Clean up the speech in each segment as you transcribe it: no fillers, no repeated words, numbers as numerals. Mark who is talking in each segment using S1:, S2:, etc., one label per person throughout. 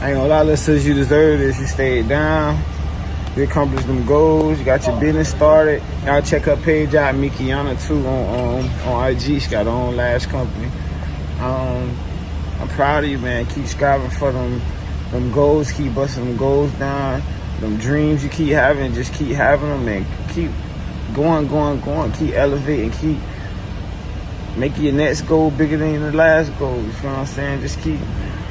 S1: I ain't gonna lie, little sis, you deserve this. You stayed down. You accomplished them goals. You got your business started. Y'all check her page out, Niggq too, on IG. She got her own lash company. I'm proud of you, man. Keep striving for them goals. Keep busting them goals down. Them dreams you keep having, just keep having them, and keep going. Keep elevating. Keep making your next goal bigger than the last goal. You feel what I'm saying? Just keep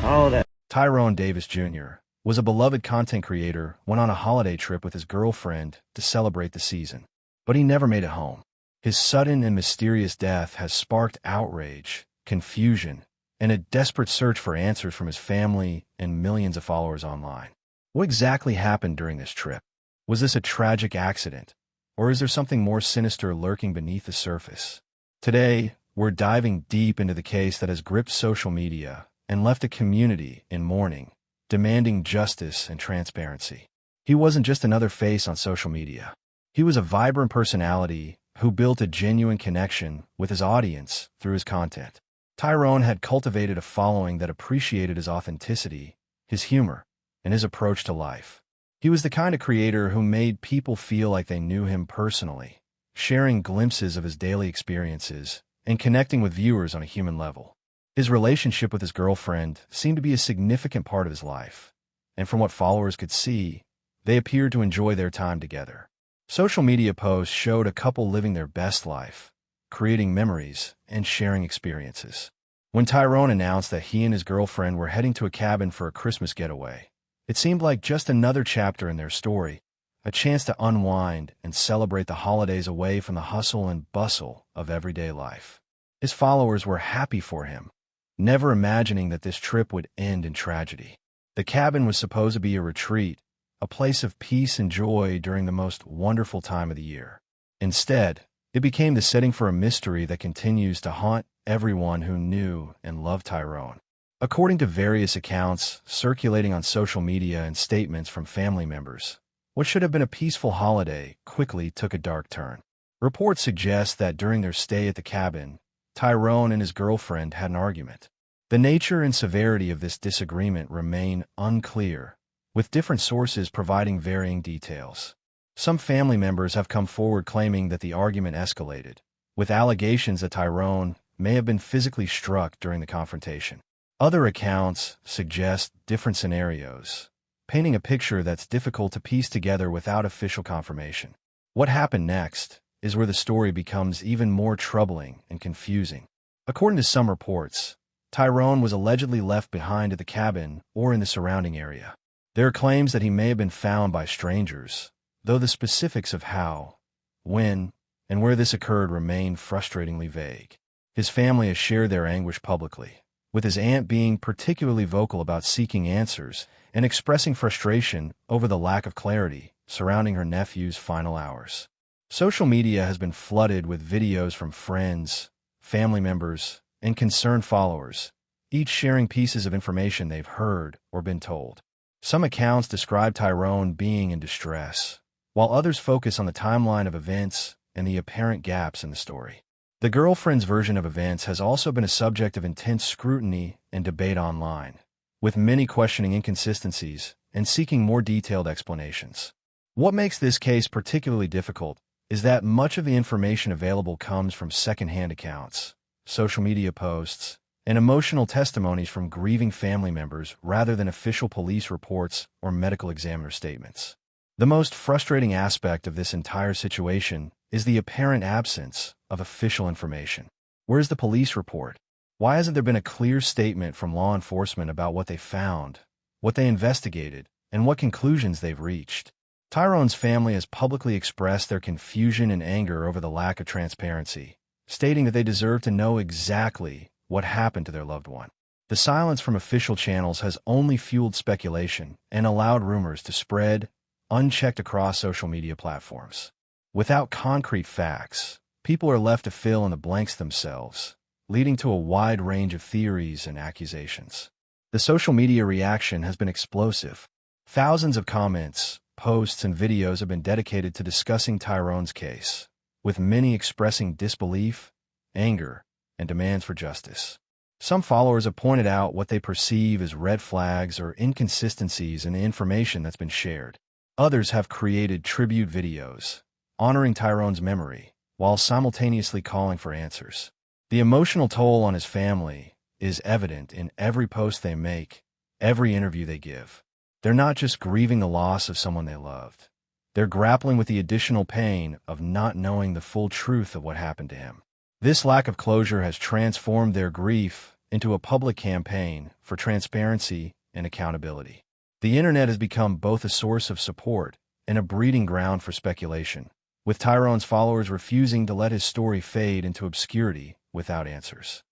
S1: all that.
S2: Tyrone Davis Jr. was a beloved content creator, went on a holiday trip with his girlfriend to celebrate the season, but he never made it home. His sudden and mysterious death has sparked outrage, confusion, and a desperate search for answers from his family and millions of followers online. What exactly happened during this trip? Was this a tragic accident, or is there something more sinister lurking beneath the surface? Today, we're diving deep into the case that has gripped social media and left a community in mourning, demanding justice and transparency. He wasn't just another face on social media. He was a vibrant personality who built a genuine connection with his audience through his content. Tyrone had cultivated a following that appreciated his authenticity, his humor, and his approach to life. He was the kind of creator who made people feel like they knew him personally, sharing glimpses of his daily experiences and connecting with viewers on a human level. His relationship with his girlfriend seemed to be a significant part of his life, and from what followers could see, they appeared to enjoy their time together. Social media posts showed a couple living their best life, creating memories and sharing experiences. When Tyrone announced that he and his girlfriend were heading to a cabin for a Christmas getaway, it seemed like just another chapter in their story, a chance to unwind and celebrate the holidays away from the hustle and bustle of everyday life. His followers were happy for him, never imagining that this trip would end in tragedy. The cabin was supposed to be a retreat, a place of peace and joy during the most wonderful time of the year. Instead, it became the setting for a mystery that continues to haunt everyone who knew and loved Tyrone. According to various accounts circulating on social media and statements from family members, what should have been a peaceful holiday quickly took a dark turn. Reports suggest that during their stay at the cabin, Tyrone and his girlfriend had an argument. The nature and severity of this disagreement remain unclear, with different sources providing varying details. Some family members have come forward claiming that the argument escalated, with allegations that Tyrone may have been physically struck during the confrontation. Other accounts suggest different scenarios, painting a picture that's difficult to piece together without official confirmation. What happened next is where the story becomes even more troubling and confusing. According to some reports, Tyrone was allegedly left behind at the cabin or in the surrounding area. There are claims that he may have been found by strangers, though the specifics of how, when, and where this occurred remain frustratingly vague. His family has shared their anguish publicly, with his aunt being particularly vocal about seeking answers and expressing frustration over the lack of clarity surrounding her nephew's final hours. Social media has been flooded with videos from friends, family members, and concerned followers, each sharing pieces of information they've heard or been told. Some accounts describe Tyrone being in distress, while others focus on the timeline of events and the apparent gaps in the story. The girlfriend's version of events has also been a subject of intense scrutiny and debate online, with many questioning inconsistencies and seeking more detailed explanations. What makes this case particularly difficult is that much of the information available comes from secondhand accounts, social media posts, and emotional testimonies from grieving family members rather than official police reports or medical examiner statements. The most frustrating aspect of this entire situation is the apparent absence of official information. Where's the police report? Why hasn't there been a clear statement from law enforcement about what they found, what they investigated, and what conclusions they've reached? Tyrone's family has publicly expressed their confusion and anger over the lack of transparency, stating that they deserve to know exactly what happened to their loved one. The silence from official channels has only fueled speculation and allowed rumors to spread unchecked across social media platforms. Without concrete facts, people are left to fill in the blanks themselves, leading to a wide range of theories and accusations. The social media reaction has been explosive. Thousands of comments, posts, and videos have been dedicated to discussing Tyrone's case, with many expressing disbelief, anger, and demands for justice. Some followers have pointed out what they perceive as red flags or inconsistencies in the information that's been shared. Others have created tribute videos, honoring Tyrone's memory, while simultaneously calling for answers. The emotional toll on his family is evident in every post they make, every interview they give. They're not just grieving the loss of someone they loved. They're grappling with the additional pain of not knowing the full truth of what happened to him. This lack of closure has transformed their grief into a public campaign for transparency and accountability. The internet has become both a source of support and a breeding ground for speculation, with Tyrone's followers refusing to let his story fade into obscurity without answers.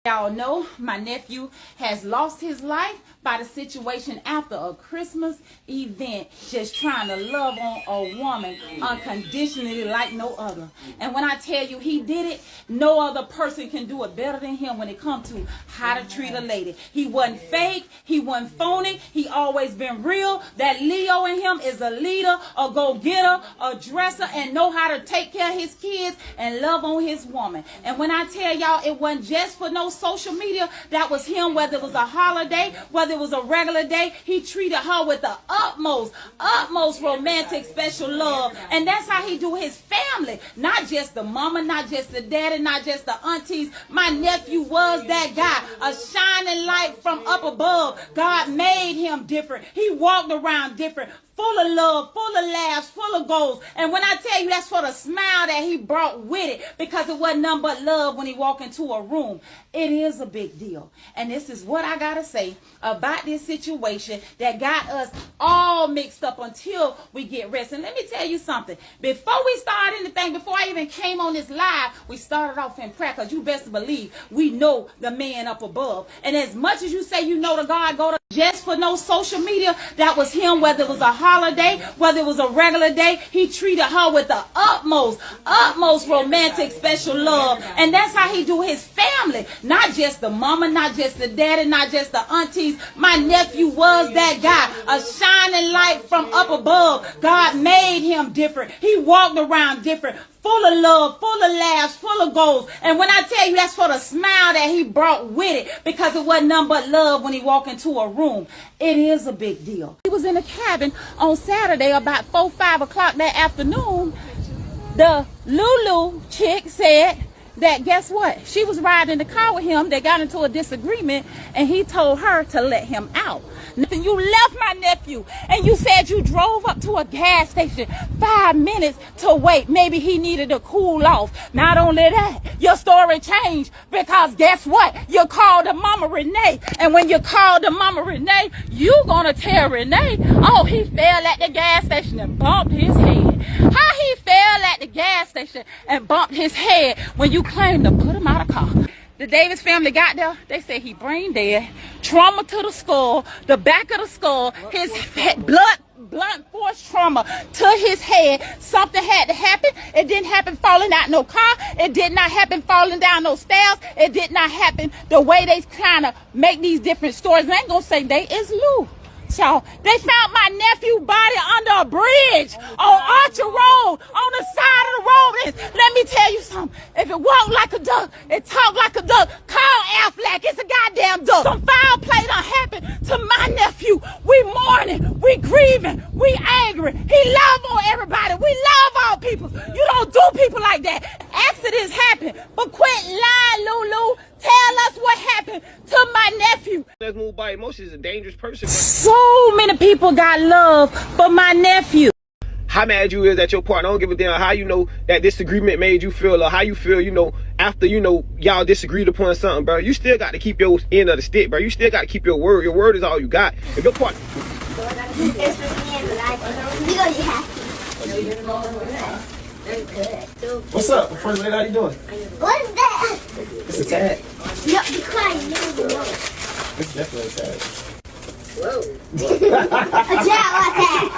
S3: Y'all know my nephew has lost his life by the situation after a Christmas event, just trying to love on a woman unconditionally like no other. And when I tell you he did it, no other person can do it better than him when it comes to how to treat a lady. He wasn't fake, he wasn't phony, he always been real. That Leo in him is a leader, a go-getter, a dresser, and know how to take care of his kids and love on his woman. And when I tell y'all it wasn't just for no social media, that was him. Whether it was a holiday, whether it was a regular day, he treated her with the utmost romantic special love. And that's how he do his family, not just the mama, not just the daddy, not just the aunties. My nephew was that guy, a shining light from up above. God made him different. He walked around different, full of love, full of laughs, full of goals. And when I tell you, that's for the smile that he brought with it, because it wasn't nothing but love when he walked into a room. It is a big deal. And this is what I gotta say about this situation that got us all mixed up until we get rest. And let me tell you something. Before we start anything, before I even came on this live, we started off in prayer, because you best believe we know the man up above. And as much as you say you know the God, go to just for no social media, that was him. Whether it was a holiday, whether it was a regular day, he treated her with the utmost romantic special love. And that's how he do his family, not just the mama, not just the daddy, not just the aunties. My nephew was that guy, a shining light from up above. God made him different. He walked around different, full of love, full of laughs, full of goals. And when I tell you, that's for the smile that he brought with it, because it wasn't nothing but love when he walked into a room. It is a big deal. He was in a cabin on Saturday about 4, 5 o'clock that afternoon. The Lulu chick said that, guess what? She was riding in the car with him. They got into a disagreement, and he told her to let him out. Nothing. You left my nephew, and you said you drove up to a gas station 5 minutes to wait. Maybe he needed to cool off. Not only that, your story changed, because guess what? You called the mama Renee, and when you called the mama Renee, you gonna tell Renee, oh, he fell at the gas station and bumped his head. How he fell at the gas station and bumped his head when you claimed to put him out of car? The Davis family got there. They said he brain dead, trauma to the skull, the back of the skull, his blunt force trauma to his head. Something had to happen. It didn't happen falling out no car. It did not happen falling down no stairs. It did not happen the way they kind of make these different stories. And I ain't gonna say they is Lou. So they found my nephew's body under a bridge on Archer Road, on the side of the road. And let me tell you something. If it walked like a duck, it talked like a duck, call Affleck. It's a goddamn duck. Some foul play done happened to my nephew. We mourning, we grieving, we angry. He love on everybody. We love all people. You don't do people like that. Accidents happen, but quit lying, Lulu. Tell us what happened to my nephew.
S1: That's moved by emotions. Is a dangerous person.
S3: So many people got love for my nephew.
S1: How mad you is at your partner? I don't give a damn how you know that disagreement made you feel, or how you feel, after, y'all disagreed upon something, bro. You still got to keep your end of the stick, bro. You still got to keep your word. Your word is all you got. If your partner... What's up, first lady? How you doing?
S4: What is that?
S1: It's a tag.
S4: No, be quiet. You don't know.
S1: It's definitely a tag.
S4: A tag.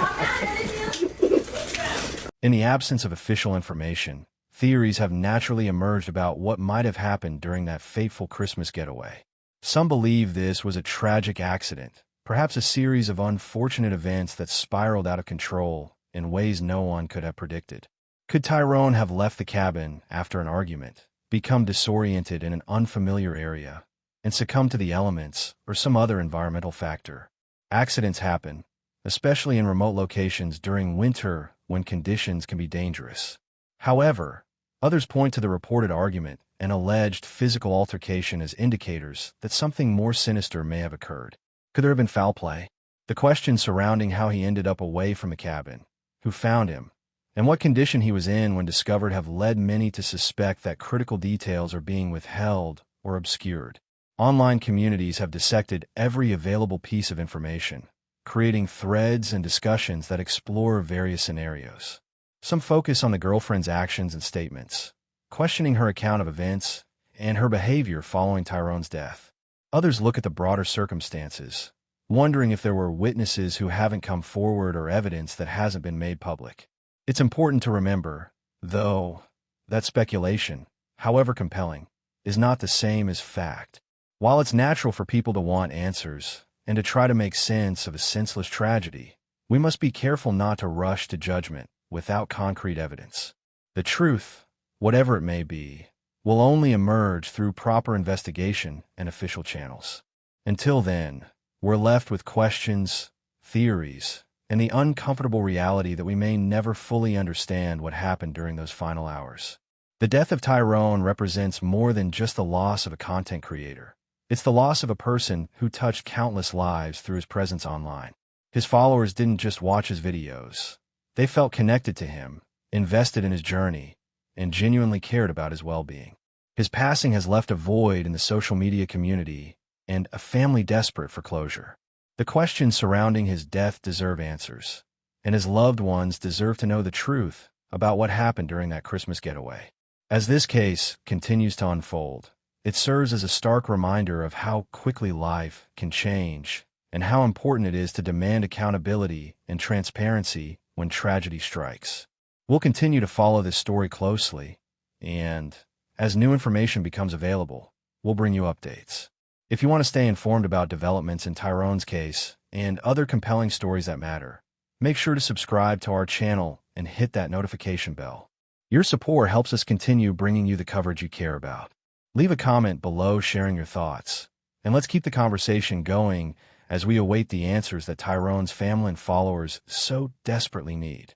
S2: In the absence of official information, theories have naturally emerged about what might have happened during that fateful Christmas getaway. Some believe this was a tragic accident, perhaps a series of unfortunate events that spiraled out of control in ways no one could have predicted. Could Tyrone have left the cabin after an argument, become disoriented in an unfamiliar area, and succumb to the elements or some other environmental factor. Accidents happen, especially in remote locations during winter when conditions can be dangerous. However, others point to the reported argument and alleged physical altercation as indicators that something more sinister may have occurred. Could there have been foul play? The questions surrounding how he ended up away from the cabin, who found him, and what condition he was in when discovered have led many to suspect that critical details are being withheld or obscured. Online communities have dissected every available piece of information, creating threads and discussions that explore various scenarios. Some focus on the girlfriend's actions and statements, questioning her account of events and her behavior following Tyrone's death. Others look at the broader circumstances, wondering if there were witnesses who haven't come forward or evidence that hasn't been made public. It's important to remember, though, that speculation, however compelling, is not the same as fact. While it's natural for people to want answers and to try to make sense of a senseless tragedy, we must be careful not to rush to judgment without concrete evidence. The truth, whatever it may be, will only emerge through proper investigation and official channels. Until then, we're left with questions, theories, and the uncomfortable reality that we may never fully understand what happened during those final hours. The death of Tyrone represents more than just the loss of a content creator. It's the loss of a person who touched countless lives through his presence online. His followers didn't just watch his videos. They felt connected to him, invested in his journey, and genuinely cared about his well-being. His passing has left a void in the social media community and a family desperate for closure. The questions surrounding his death deserve answers, and his loved ones deserve to know the truth about what happened during that Christmas getaway. As this case continues to unfold, it serves as a stark reminder of how quickly life can change and how important it is to demand accountability and transparency when tragedy strikes. We'll continue to follow this story closely, and as new information becomes available, we'll bring you updates. If you want to stay informed about developments in Tyrone's case and other compelling stories that matter, make sure to subscribe to our channel and hit that notification bell. Your support helps us continue bringing you the coverage you care about. Leave a comment below sharing your thoughts, and let's keep the conversation going as we await the answers that Tyrone's family and followers so desperately need.